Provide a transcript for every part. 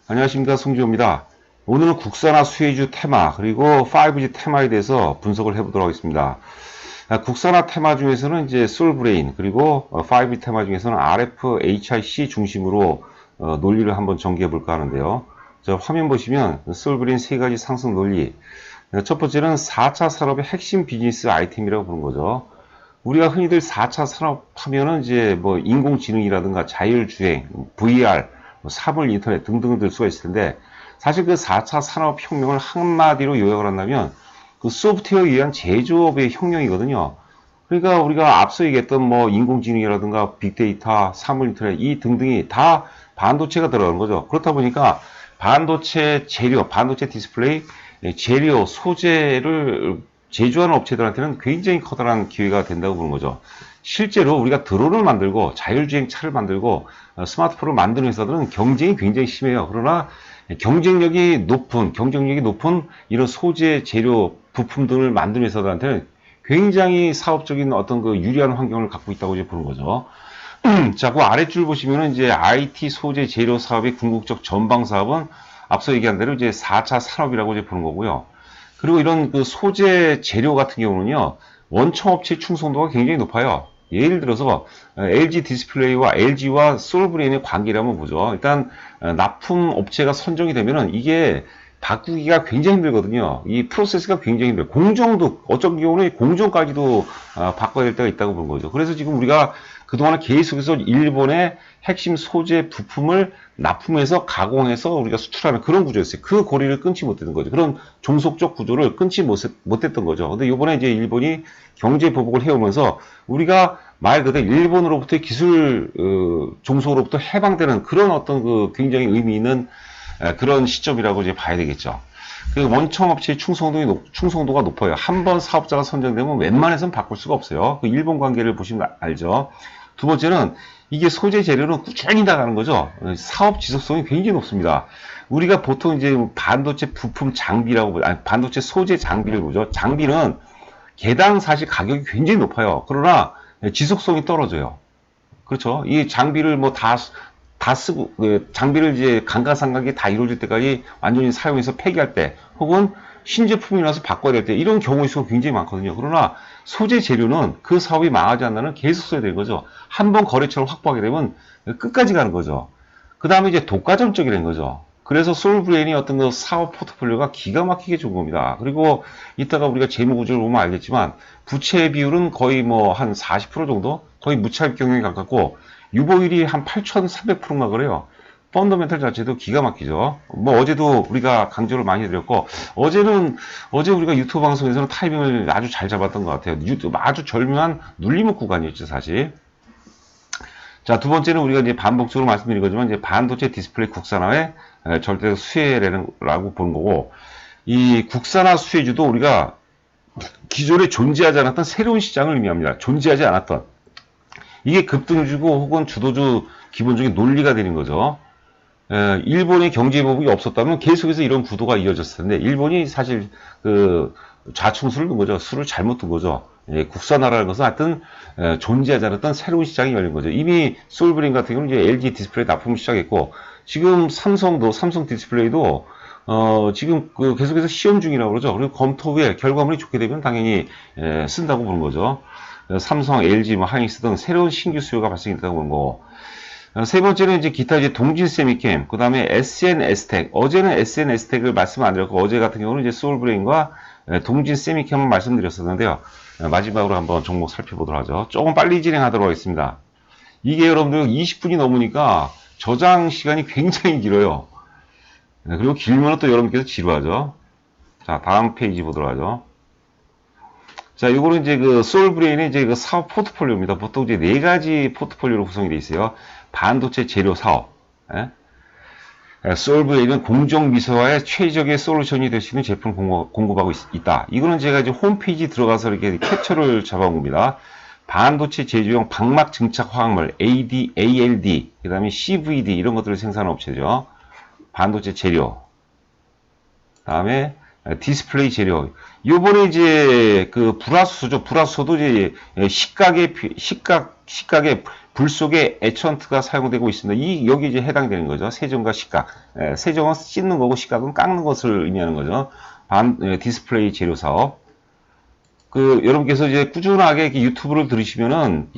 안녕하십니까, 송지호입니다. 오늘은 국산화 수혜주 테마 그리고 5G 테마에 대해서 분석을 해보도록 하겠습니다. 국산화 테마 중에서는 이제 솔브레인 그리고 5G 테마 중에서는 RFHIC 중심으로 논리를 한번 전개해 볼까 하는데요. 자, 화면 보시면 솔브레인 세 가지 상승 논리. 첫 번째는 4차 산업의 핵심 비즈니스 아이템이라고 부르는 거죠. 우리가 흔히들 4차 산업 하면은 이제 뭐 인공지능이라든가 자율주행, VR, 사물 인터넷 등등을 들 수가 있을 텐데, 사실 그 4차 산업혁명을 한마디로 요약을 한다면 그 소프트웨어에 의한 제조업의 혁명이거든요. 그러니까 우리가 앞서 얘기했던 뭐 인공지능이라든가 빅데이터, 사물 인터넷 이 등등이 다 반도체가 들어가는 거죠. 그렇다 보니까 반도체 재료, 반도체 디스플레이, 재료, 소재를 제조하는 업체들한테는 굉장히 커다란 기회가 된다고 보는 거죠. 실제로 우리가 드론을 만들고 자율주행 차를 만들고 스마트폰을 만드는 회사들은 경쟁이 굉장히 심해요. 그러나 경쟁력이 높은 이런 소재, 재료, 부품 등을 만드는 회사들한테는 굉장히 사업적인 어떤 그 유리한 환경을 갖고 있다고 이제 보는 거죠. 자, 그 아랫줄 보시면은 이제 IT 소재 재료 사업의 궁극적 전방 사업은 앞서 얘기한 대로 이제 4차 산업이라고 이제 보는 거고요. 그리고 이런 그 소재 재료 같은 경우는요, 원청업체 충성도가 굉장히 높아요. 예를 들어서 LG 디스플레이와 LG와 솔브레인의 관계를 한번 보죠. 일단 납품 업체가 선정이 되면은 이게 바꾸기가 굉장히 힘들거든요. 이 프로세스가 굉장히 힘들어요. 공정도 어쩐 경우는 공정까지도 바꿔야 될 때가 있다고 보는 거죠. 그래서 지금 우리가 그동안에 계속해서 일본의 핵심 소재 부품을 납품해서 가공해서 우리가 수출하는 그런 구조였어요. 그 고리를 끊지 못했던 거죠. 그런 종속적 구조를 끊지 못했던 거죠. 근데 이번에 이제 일본이 경제 보복을 해오면서 우리가 말 그대로 일본으로부터의 기술 종속으로부터 해방되는 그런 어떤 그 굉장히 의미 있는 그런 시점이라고 이제 봐야 되겠죠. 그 원청업체의 충성도가 높아요. 한 번 사업자가 선정되면 웬만해서는 바꿀 수가 없어요. 그 일본 관계를 보시면 알죠. 두 번째는 이게 소재 재료는 꾸준히 나가는 거죠. 사업 지속성이 굉장히 높습니다. 우리가 보통 이제 반도체 부품 장비라고, 아니, 반도체 소재 장비를 보죠. 장비는 개당 사실 가격이 굉장히 높아요. 그러나 지속성이 떨어져요. 그렇죠. 이 장비를 뭐 다 쓰고, 장비를 이제 감가상각이 다 이루어질 때까지 완전히 사용해서 폐기할 때, 혹은 신제품이 나서 바꿔야 될 때, 이런 경우의 수가 굉장히 많거든요. 그러나 소재 재료는 그 사업이 망하지 않는 계속 써야 되는 거죠. 한 번 거래처를 확보하게 되면 끝까지 가는 거죠. 그 다음에 이제 독과점적이라는 거죠. 그래서 솔브레인이 어떤 그 사업 포트폴리오가 기가 막히게 좋은 겁니다. 그리고 이따가 우리가 재무구조를 보면 알겠지만 부채 비율은 거의 뭐 한 40% 정도? 거의 무차입 경영에 가깝고 유보율이 한 8,300%인가 그래요. 펀더멘탈 자체도 기가 막히죠. 뭐 어제도 우리가 강조를 많이 드렸고 어제 우리가 유튜브 방송에서는 타이밍을 아주 잘 잡았던 것 같아요. 아주 절묘한 눌림목 구간이었죠, 사실. 자, 두 번째는 우리가 이제 반복적으로 말씀드린 거지만 이제 반도체 디스플레이 국산화의 절대적 수혜라고 보는 거고, 이 국산화 수혜주도 우리가 기존에 존재하지 않았던 새로운 시장을 의미합니다. 존재하지 않았던. 이게 급등주고 혹은 주도주 기본적인 논리가 되는 거죠. 일본의 경제 보복이 없었다면 계속해서 이런 구도가 이어졌을 텐데, 일본이 사실 그 좌충수를 둔 거죠. 수를 잘못 둔 거죠. 국산화라는 것은 하여튼 존재하지 않았던 새로운 시장이 열린 거죠. 이미 솔브레인 같은 경우는 이제 LG 디스플레이 납품을 시작했고, 지금 삼성 디스플레이도 지금 계속해서 시험 중이라고 그러죠. 그리고 검토 후에 결과물이 좋게 되면 당연히 쓴다고 보는 거죠. 삼성, LG, 뭐 하이닉스 등 새로운 신규 수요가 발생했다고 보는 거고. 세 번째는 이제 기타 이제 동진 세미캠, 그 다음에 SN S텍. 어제는 SN S텍을 말씀 안 드렸고, 어제 같은 경우는 이제 솔브레인과 동진 세미캠을 말씀드렸었는데요. 마지막으로 한번 종목 살펴보도록 하죠. 조금 빨리 진행하도록 하겠습니다. 이게 여러분들 20분이 넘으니까 저장 시간이 굉장히 길어요. 그리고 길면 또 여러분께서 지루하죠. 자, 다음 페이지 보도록 하죠. 자, 요거는 이제 그 솔브레인의 이제 그 사업 포트폴리오입니다. 보통 이제 네 가지 포트폴리오로 구성이 되어 있어요. 반도체 재료 사업. 솔브레인은 공정 미세화의 최적의 솔루션이 될 수 있는 제품을 공급하고 있다. 이거는 제가 이제 홈페이지 들어가서 이렇게 캡처를 잡아온 겁니다. 반도체 제조용 방막 증착 화학물 ALD, 그 다음에 CVD 이런 것들을 생산하는 업체죠. 반도체 재료. 다음에 디스플레이 재료. 요번에 이제 그 불화수소죠. 불화수소도 이제 식각의 불 속에 에천트가 사용되고 있습니다. 여기 이제 해당되는 거죠. 세정과 시각. 세정은 씻는 거고 시각은 깎는 것을 의미하는 거죠. 디스플레이 재료 사업. 여러분께서 이제 꾸준하게 유튜브를 들으시면은,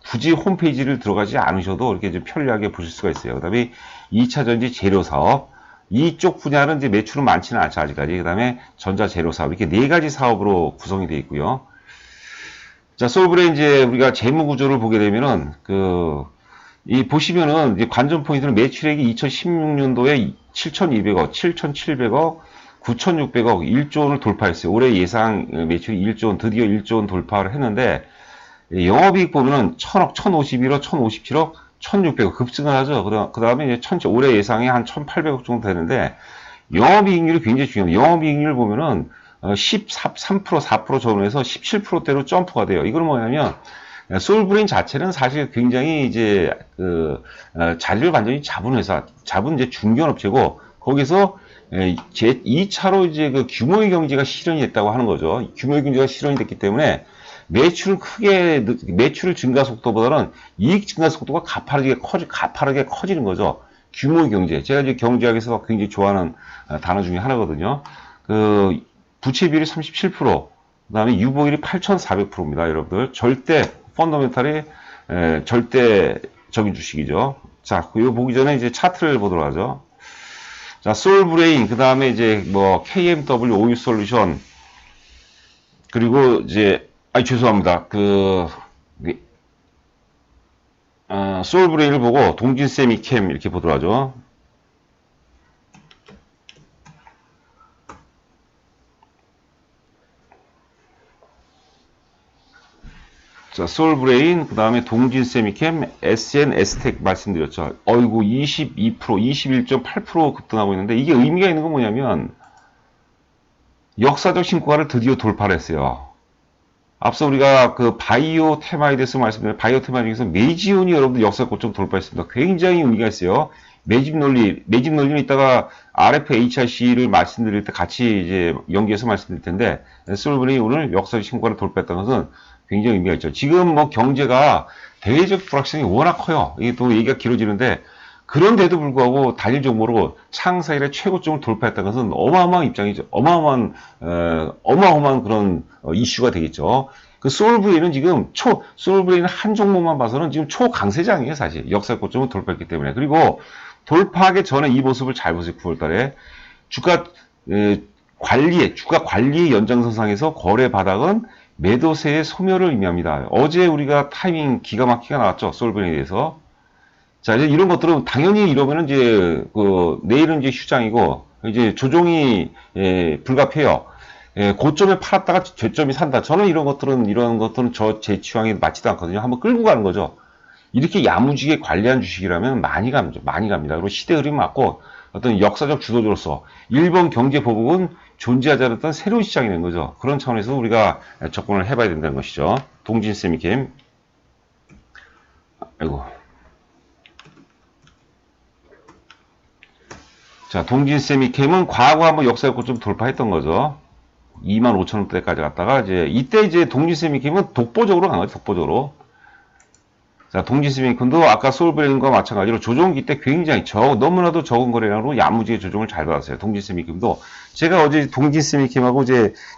굳이 홈페이지를 들어가지 않으셔도 이렇게 좀 편리하게 보실 수가 있어요. 그 다음에 2차 전지 재료 사업. 이쪽 분야는 이제 매출은 많지는 않죠, 아직까지. 그 다음에 전자 재료 사업. 이렇게 네 가지 사업으로 구성이 되어 있고요. 자, 솔브레인 이제 우리가 재무 구조를 보게 되면은, 보시면은, 이제 관전 포인트는 매출액이 2016년도에 7,200억, 7,700억, 9,600억, 1조 원을 돌파했어요. 올해 예상 매출이 1조 원, 드디어 1조 원 돌파를 했는데, 영업이익 보면은 1,000억, 1,051억, 1,057억, 1,600억 급증을 하죠. 그 다음에 이제 올해 예상이 한 1,800억 정도 되는데, 영업이익률이 굉장히 중요해요. 영업이익률 보면은 13%, 4% 전후에서 17%대로 점프가 돼요. 이건 뭐냐면, 솔브레인 자체는 사실 굉장히 이제, 자리를 완전히 잡은 회사, 잡은 이제 중견업체고, 거기서 제 2차로 이제 규모의 경제가 실현이 됐다고 하는 거죠. 규모의 경제가 실현이 됐기 때문에, 매출 증가 속도보다는 이익 증가 속도가 가파르게 커지는 거죠. 규모의 경제. 제가 이제 경제학에서 굉장히 좋아하는 단어 중에 하나거든요. 부채 비율이 37%, 그 다음에 유보율이 8,400%입니다, 여러분들. 펀더멘탈이, 절대적인 주식이죠. 자, 이거 보기 전에 이제 차트를 보도록 하죠. 자, 솔브레인, 그 다음에 이제 KMW, 오유 솔루션, 그리고 이제, 죄송합니다. 솔브레인을 보고 동진세미캠 이렇게 보도록 하죠. 자, 솔브레인, 그 다음에 동진세미캠, SNS텍 말씀드렸죠. 어이구, 22%, 21.8% 급등하고 있는데, 이게 의미가 있는 건 뭐냐면, 역사적 신고가를 드디어 돌파를 했어요. 앞서 우리가 바이오 테마에 대해서 말씀드린 바이오 테마 중에서 매지온이 여러분들 역사 고점 돌파했습니다. 굉장히 의미가 있어요. 매집 논리는 이따가 RFHRC를 말씀드릴 때 같이 이제 연계해서 말씀드릴 텐데, 솔브레인이 오늘 역사적 신고가를 돌파했다는 것은 굉장히 의미가 있죠. 지금 경제가 대외적 불확실성이 워낙 커요. 이게 또 얘기가 길어지는데, 그런데도 불구하고 단일 종목으로 창사 이래 최고점을 돌파했다는 것은 어마어마한 입장이죠. 어마어마한 그런 이슈가 되겠죠. 솔브레인은 지금 솔브레인 한 종목만 봐서는 지금 초강세장이에요, 사실. 역사 고점을 돌파했기 때문에. 그리고 돌파하기 전에 이 모습을 잘 보세요, 9월 달에. 주가 관리의 연장선상에서 거래 바닥은 매도세의 소멸을 의미합니다. 어제 우리가 타이밍 기가 막히게 나왔죠, 솔브레인에 대해서. 자, 이제 이런 것들은 당연히 이러면은 이제 내일은 이제 휴장이고 이제 조정이 불가피해요. 고점에 팔았다가 저점이 산다. 저는 이런 것들은 제 취향에 맞지도 않거든요. 한번 끌고 가는 거죠. 이렇게 야무지게 관리한 주식이라면 많이 갑니다. 그리고 시대 흐름 맞고 어떤 역사적 주도주로서 일본 경제 보복은 존재하지 않았던 새로운 시장이 된 거죠. 그런 차원에서 우리가 접근을 해봐야 된다는 것이죠. 동진세미캠. 아이고. 자, 동진세미캠은 과거 한번 역사의 고점 돌파했던 거죠. 25,000원대까지 갔다가 이때 동진세미캠은 독보적으로 간 거죠. 독보적으로. 자, 동진세미캠도 아까 솔브레인과 마찬가지로 조정기 때 굉장히 너무나도 적은 거래량으로 야무지게 조정을 잘 받았어요. 동진세미캠도. 제가 어제 동진세미캠하고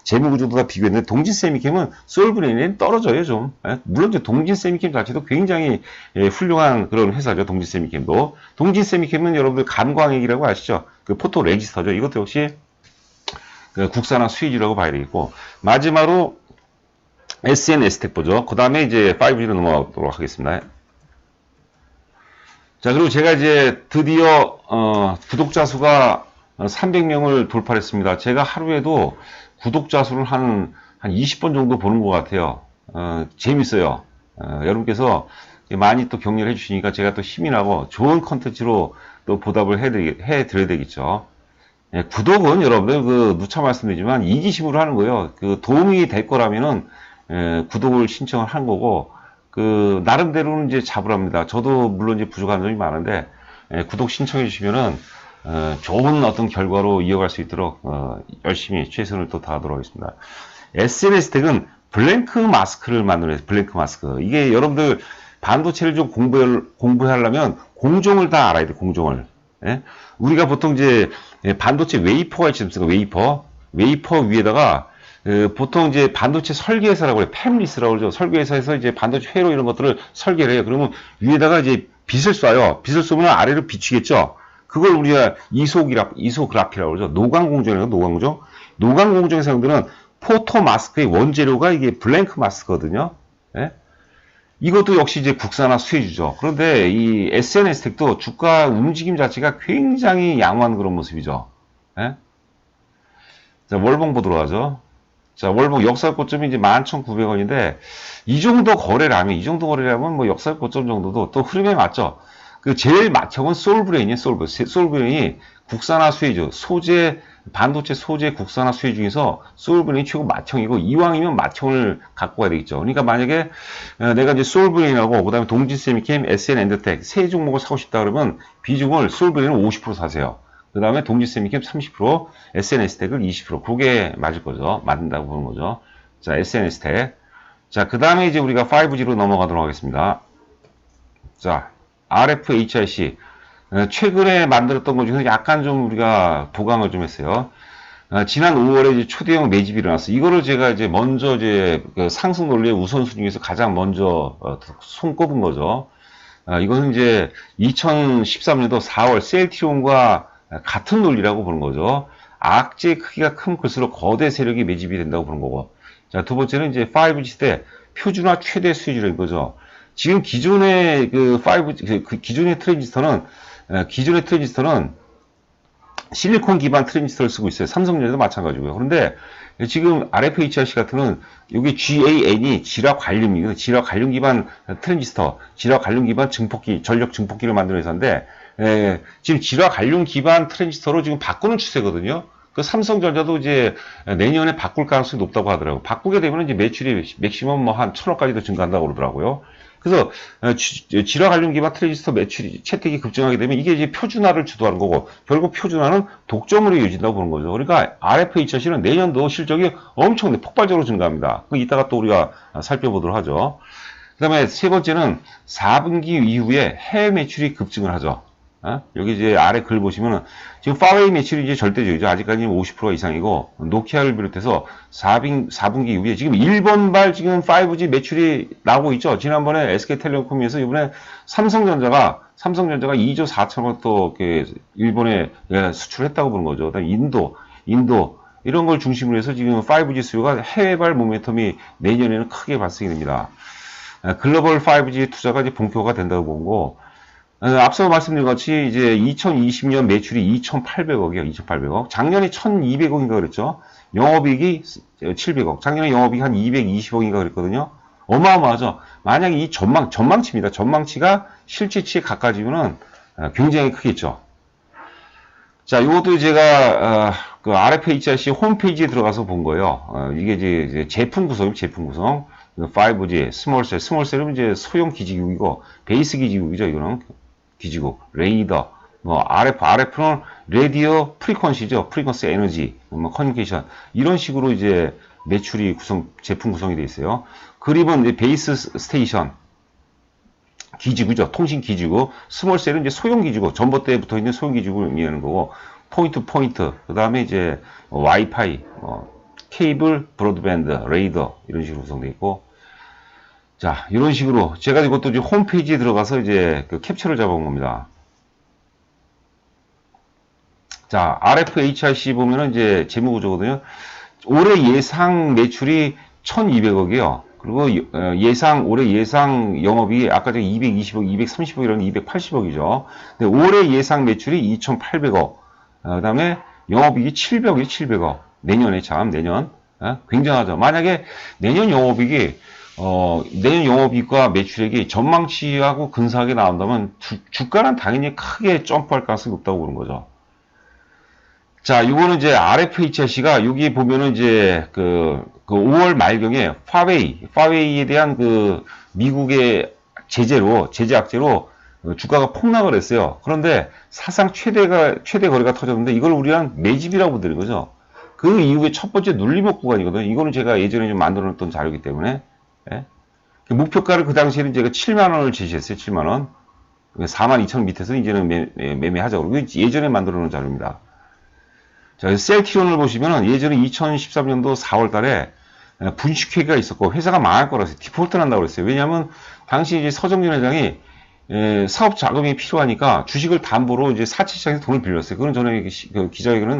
재무구조도 다 비교했는데 동진세미캠은 솔브레인에 떨어져요, 좀. 물론 동진세미캠 자체도 굉장히 훌륭한 그런 회사죠. 동진세미캠도. 동진세미캠은 여러분들 감광액이라고 아시죠? 포토 레지스터죠. 이것도 역시 국산화 수혜주라고 봐야 되겠고. 마지막으로 SNS텍 보죠. 그 다음에 5G로 넘어가도록 하겠습니다. 자, 그리고 제가 드디어, 구독자 수가 300명을 돌파했습니다. 제가 하루에도 구독자 수를 한 20번 정도 보는 것 같아요. 재밌어요. 여러분께서 많이 또 격려를 해주시니까 제가 또 힘이 나고 좋은 컨텐츠로 또 보답을 해드려야 되겠죠. 구독은 여러분들 누차 말씀드리지만 이기심으로 하는 거예요. 도움이 될 거라면은 구독을 신청을 한 거고 나름대로는 자부합니다. 저도 물론 부족한 점이 많은데 구독 신청해 주시면은 좋은 어떤 결과로 이어갈 수 있도록 열심히 최선을 또 다하도록 하겠습니다. SNS텍은 블랭크 마스크를 만들어요. 블랭크 마스크. 이게 여러분들 반도체를 좀 공부하려면 공정을 다 알아야 돼, 공정을. 예? 우리가 보통 이제 반도체 웨이퍼가 있지 않습니까? 웨이퍼 위에다가 보통 이제 반도체 설계회사라고 해요. 팹리스라고 그러죠. 설계회사에서 이제 반도체 회로 이런 것들을 설계를 해요. 그러면 위에다가 이제 빛을 쏴요. 빛을 쏘면 아래로 비추겠죠. 그걸 우리가 이소그라피라고 그러죠. 노광공정이에요. 노광공정. 노광공정의 사용들은 포토 마스크의 원재료가 이게 블랭크 마스크거든요. 예? 이것도 역시 이제 국산화 수혜주죠. 그런데 이 SNS텍도 주가 움직임 자체가 굉장히 양호한 그런 모습이죠. 예? 자, 월봉 보도록 하죠. 자, 월봉 역사 고점이 이제 11,900원인데, 이 정도 거래라면 뭐 역사 고점 정도도 또 흐름에 맞죠. 그 제일 맏형은 솔브레인이에요, 솔브레인이 국산화 수혜주, 반도체 소재 국산화 수혜 중에서 솔브레인이 최고 맏형이고, 이왕이면 맏형을 갖고 가야 되겠죠. 그러니까 만약에 내가 이제 솔브레인하고, 그 다음에 동진세미캠, SN엔더텍 세 종목을 사고 싶다 그러면 비중을 솔브레인을 50% 사세요. 그 다음에 동지세미캠 30%, SNS텍을 20%. 그게 맞을 거죠. 맞는다고 보는 거죠. 자, SNS텍. 자, 그 다음에 이제 우리가 5G로 넘어가도록 하겠습니다. 자, RFHIC. 최근에 만들었던 것 중에서 약간 좀 우리가 보강을 좀 했어요. 지난 5월에 이제 초대형 매집이 일어났어요. 이거를 제가 이제 먼저 그 상승 논리의 우선순위 중에서 가장 먼저 손꼽은 거죠. 이거는 이제 2013년도 4월 셀트리온과 같은 논리라고 보는 거죠. 악재의 크기가 큰 클수록 거대 세력이 매집이 된다고 보는 거고. 자, 두 번째는 이제 5G 시대 표준화 최대 수혜주라는 거죠. 지금 기존의 그 5G, 기존의 트랜지스터는 실리콘 기반 트랜지스터를 쓰고 있어요. 삼성전자도 마찬가지고요. 그런데 지금 RFHIC 같은 경우는 여기 GAN이 지라 관륨이거든요. 지라 관륨 기반 트랜지스터, 지라 관륨 기반 증폭기, 전력 증폭기를 만드는 회사인데, 지금 지라 관륨 기반 트랜지스터로 지금 바꾸는 추세거든요. 그 삼성전자도 이제 내년에 바꿀 가능성이 높다고 하더라고요. 바꾸게 되면 이제 매출이 맥시멈 뭐 한 1,000억까지도 증가한다고 그러더라고요. 그래서 지라 관련 기반 트랜지스터 매출이 채택이 급증하게 되면 이게 이제 표준화를 주도하는 거고, 결국 표준화는 독점으로 이어진다고 보는 거죠. 그러니까 RFHIC는 내년도 실적이 엄청 폭발적으로 증가합니다. 이따가 또 우리가 살펴보도록 하죠. 그 다음에 세 번째는 4분기 이후에 해외 매출이 급증을 하죠. 여기 이제 아래 글 보시면은 지금 파웨이 매출이 이제 절대적이죠. 아직까지는 50% 이상이고, 노키아를 비롯해서 4분기 이후에 지금 일본발 지금 5G 매출이 나오고 있죠. 지난번에 SK텔레콤에서 이번에 삼성전자가 2조 4천억 또 일본에 수출했다고 보는 거죠. 그다음에 인도 이런 걸 중심으로 해서 지금 5G 수요가 해외발 모멘텀이 내년에는 크게 발생이 됩니다. 글로벌 5G 투자가 이제 본격화가 된다고 보고, 앞서 말씀드린 것 같이 이제 2020년 매출이 2,800억이에요. 2,800억. 작년에 1,200억인가 그랬죠. 영업이익이 700억. 작년에 영업이익 한 220억인가 그랬거든요. 어마어마하죠. 만약에 이 전망치입니다. 전망치가 실제치에 가까워지면은 굉장히 크겠죠. 자, 이것도 제가 그 RFHIC 홈페이지에 들어가서 본 거예요. 이게 이제 제품 구성. 5G, 스몰셀은 이제 소형 기지국이고, 베이스 기지국이죠, 이거는. 기지국, 레이더, RF는 레디오 프리퀀시죠. 프리퀀시 에너지, 커뮤니케이션. 이런 식으로 이제 매출이 제품 구성이 되어 있어요. 그립은 이제 베이스 스테이션, 기지국이죠. 통신 기지국. 스몰셀은 이제 소형 기지국, 전봇대에 붙어 있는 소형 기지국을 의미하는 거고, 포인트, 그 다음에 이제 와이파이, 케이블, 브로드밴드, 레이더, 이런 식으로 구성되어 있고, 자, 이런 식으로 제가 이것도 이제 홈페이지에 들어가서 이제 그 캡처를 잡아온 겁니다. 자, RFHIC 보면은 이제 재무 구조거든요. 올해 예상 매출이 1,200억이에요. 그리고 올해 예상 영업이 아까 전에 220억, 230억 이런 280억이죠. 근데 올해 예상 매출이 2,800억. 그다음에 영업이익이 700억. 내년. 굉장하죠. 만약에 내년 영업이익과 매출액이 전망치하고 근사하게 나온다면 주가는 당연히 크게 점프할 가능성이 높다고 보는 거죠. 자, 이거는 이제 RFHIC가 여기 보면은 이제 그 5월 말경에 파웨이에 대한 그 미국의 제재 악재로 주가가 폭락을 했어요. 그런데 사상 최대 거래가 터졌는데 이걸 우리는 매집이라고 부르는 거죠. 그 이후에 첫 번째 눌림목 구간이거든요. 이거는 제가 예전에 좀 만들어 놨던 자료이기 때문에. 예? 목표가를 그 당시에는 제가 7만 원을 제시했어요. 7만 원. 42,000원 밑에서 이제는 매매하자고. 그리고 예전에 만들어 놓은 자료입니다. 자, 셀티론을 보시면은 예전에 2013년도 4월 달에 분식회계가 있었고 회사가 망할 거라서 디폴트 난다고 그랬어요. 왜냐하면 당시 이제 서정진 회장이 사업 자금이 필요하니까 주식을 담보로 이제 사채시장에서 돈을 빌렸어요. 그건 전에 그 기자회견은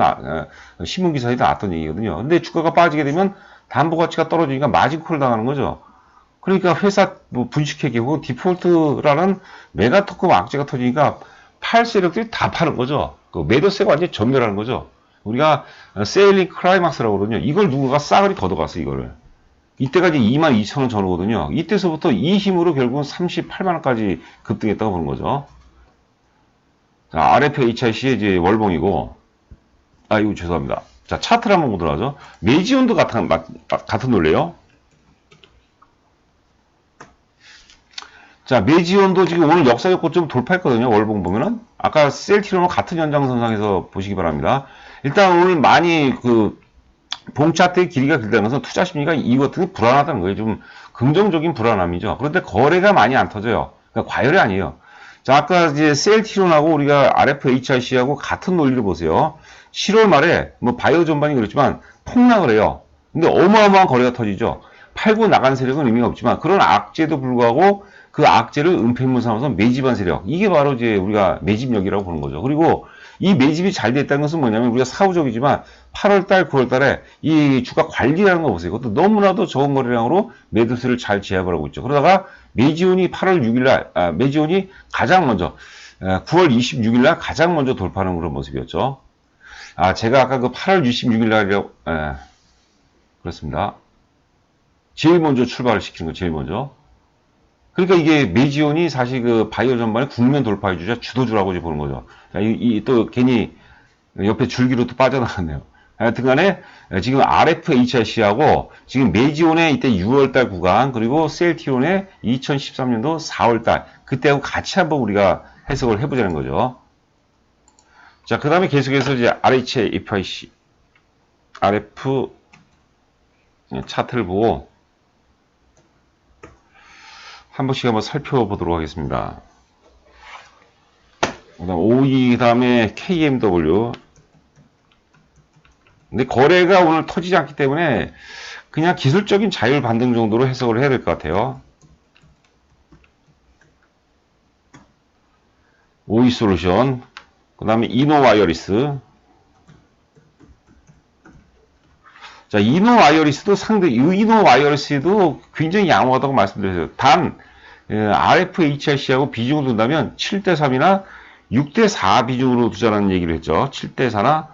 신문 기사에 나왔던 얘기거든요. 근데 주가가 빠지게 되면 담보 가치가 떨어지니까 마진콜 당하는 거죠. 그러니까 회사 뭐 분식회계고 디폴트라는 메가토큰 악재가 터지니까 팔 세력들이 다 파는 거죠. 그 매도세가 완전히 전멸하는 거죠. 우리가 세일링 클라이막스라고 그러거든요. 이걸 누군가 싸그리 걷어갔어, 이거를. 이때가 이제 22,000원 전후거든요. 이때서부터 이 힘으로 결국은 38만원까지 급등했다고 보는 거죠. 자, RFHIC의 이제 월봉이고, 이거 죄송합니다. 자, 차트를 한번 보도록 하죠. 매지온도 같은 논리예요. 자, 매지온도 지금 오늘 역사적 고점 돌파했거든요. 월봉 보면은. 아까 셀티론과 같은 연장선상에서 보시기 바랍니다. 일단 오늘 많이 봉 차트의 길이가 길다는 것은 투자 심리가 이것들이 불안하다는 거예요. 좀 긍정적인 불안함이죠. 그런데 거래가 많이 안 터져요. 그러니까 과열이 아니에요. 자, 아까 이제 셀티론하고 우리가 RFHIC하고 같은 논리를 보세요. 7월 말에 뭐 바이오 전반이 그렇지만 폭락을 해요. 근데 어마어마한 거래가 터지죠. 팔고 나간 세력은 의미가 없지만 그런 악재도 불구하고 그 악재를 은폐물 삼아서 매집한 세력. 이게 바로 이제 우리가 매집력이라고 보는 거죠. 그리고 이 매집이 잘 됐다는 것은 뭐냐면 우리가 사후적이지만 8월달, 9월달에 이 주가 관리라는 거 보세요. 그것도 너무나도 적은 거래량으로 매도세를 잘 제압을 하고 있죠. 그러다가 매지온이 8월 6일날, 매지온이 가장 먼저 9월 26일날 가장 먼저 돌파하는 그런 모습이었죠. 제가 아까 그 8월 26일날이라고 그렇습니다. 제일 먼저 출발을 시키는 거 제일 먼저. 그러니까 이게 매지온이 사실 그 바이오 전반의 국면 돌파해 주자 주도주라고 이제 보는 거죠. 자, 또 괜히 옆에 줄기로 또 빠져나갔네요. 하여튼 간에 지금 RFHIC하고 지금 매지온의 이때 6월달 구간 그리고 셀티론의 2013년도 4월달 그때하고 같이 한번 우리가 해석을 해보자는 거죠. 자, 그 다음에 계속해서 이제 RFHIC RF 차트를 보고 한 번씩 한번 살펴보도록 하겠습니다. 그 다음 OE, 그 다음에 KMW. 근데 거래가 오늘 터지지 않기 때문에 그냥 기술적인 자율 반등 정도로 해석을 해야 될 것 같아요. OE 솔루션, 그 다음에 이노와이어리스. 자, 이노와이어리스도 이노와이어리스도 굉장히 양호하다고 말씀드렸어요. 단, RFHIC하고 비중을 둔다면 7대3이나 6대4 비중으로 두자라는 얘기를 했죠. 7대4나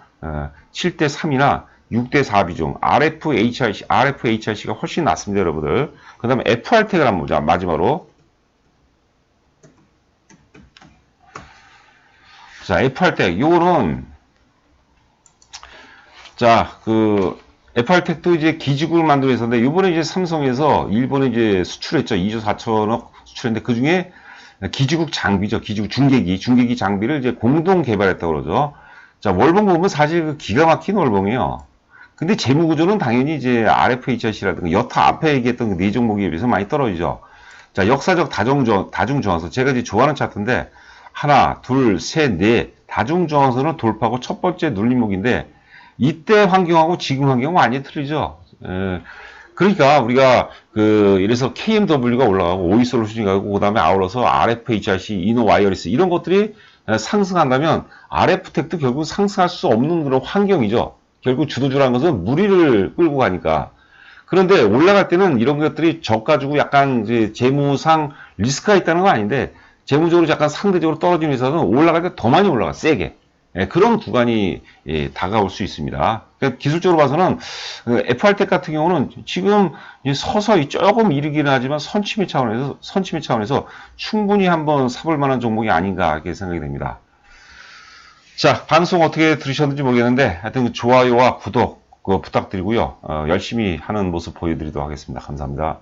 7대3이나 6대4 비중. RFHIC가 훨씬 낫습니다, 여러분들. 그 다음에 FR택을 한번 보자, 마지막으로. 자, FR택. 요거는, 자, FR택도 이제 기지국을 만들어 있었는데, 요번에 이제 삼성에서 일본에 이제 수출했죠. 2조 4천억 수출했는데, 그 중에 기지국 장비죠. 기지국 중계기 장비를 이제 공동 개발했다고 그러죠. 자, 월봉 보면 사실 그 기가 막힌 월봉이에요. 근데 재무 구조는 당연히 이제 RFHIC라든가 여타 앞에 얘기했던 그 네 종목에 비해서 많이 떨어지죠. 자, 역사적 다중저항선. 제가 이제 좋아하는 차트인데, 하나, 둘, 셋, 넷. 다중저항선을 돌파하고 첫 번째 눌림목인데, 이때 환경하고 지금 환경은 완전히 틀리죠. 그러니까 우리가 이래서 KMW가 올라가고 OE솔루션이 가고 그다음에 아울러서 RFHIC, 이노와이어리스 이런 것들이 상승한다면 RF택도 결국 상승할 수 없는 그런 환경이죠. 결국 주도주라는 것은 무리를 끌고 가니까. 그런데 올라갈 때는 이런 것들이 저가지고 약간 이제 재무상 리스크가 있다는 건 아닌데 재무적으로 약간 상대적으로 떨어지는 회사는 올라갈 때 더 많이 올라가 세게. 그런 구간이 다가올 수 있습니다. 그러니까 기술적으로 봐서는 FR택 같은 경우는 지금 서서히 조금 이르기는 하지만 선침해 차원에서 충분히 한번 사볼 만한 종목이 아닌가 이렇게 생각이 됩니다. 자, 방송 어떻게 들으셨는지 모르겠는데 하여튼 좋아요와 구독 부탁드리고요. 열심히 하는 모습 보여드리도록 하겠습니다. 감사합니다.